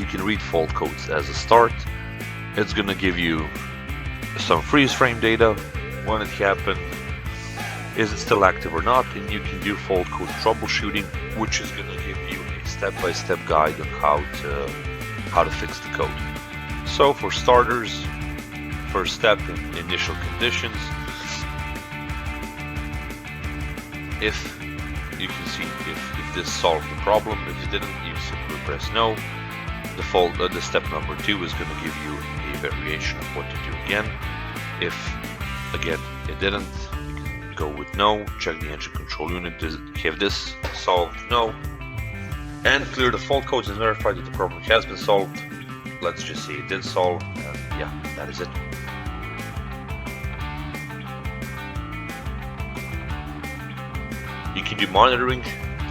can read fault codes as a start. It's going to give you some freeze frame data, when it happened, is it still active or not, and you can do fault code troubleshooting, which is going to give you a step-by-step guide on how to fix the code. So for starters, first step in initial conditions, if you can see if this solved the problem. If it didn't, you simply press no. The step number 2 is going to give you a variation of what to do again. If again it didn't, you can go with no. Check the engine control unit. Does it have this solved? No. And clear the fault codes and verify that the problem has been solved. Let's just say it did solve, and yeah, that is it. You can do monitoring,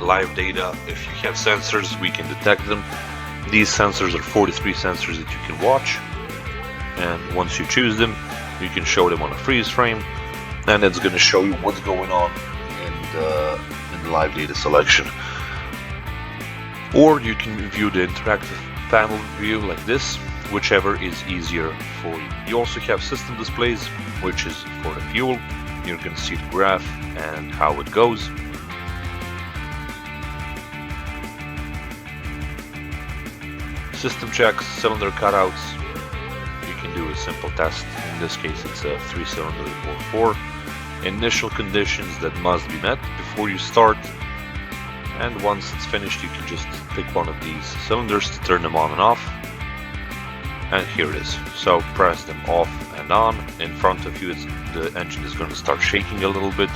live data. If you have sensors, we can detect them. These sensors are 43 sensors that you can watch, and once you choose them, you can show them on a freeze frame, and it's going to show you what's going on in the live data selection. Or you can view the interactive panel view like this, whichever is easier for you. You also have system displays, which is for the fuel. You're going to see the graph and how it goes. System checks, cylinder cutouts. You can do a simple test. In this case, it's a 3-cylinder or 4. Initial conditions that must be met before you start. And once it's finished, you can just pick one of these cylinders to turn them on and off. And here it is. So press them off and on. In front of you, the engine is going to start shaking a little bit.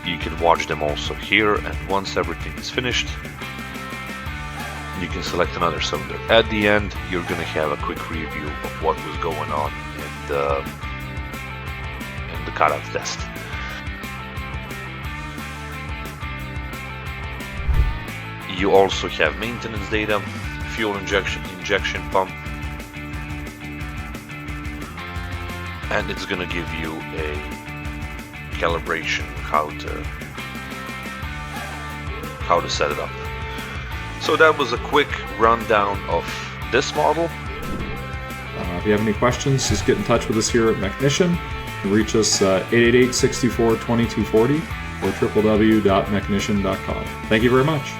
You can watch them also here. And once everything is finished, you can select another cylinder. At the end, you're going to have a quick review of what was going on in the cutout test. You also have maintenance data, fuel injection pump, and it's going to give you a calibration how to set it up. So that was a quick rundown of this model. If you have any questions, just get in touch with us here at Mechnician. You can reach us 888-64-2240 or www.mechnician.com. Thank you very much.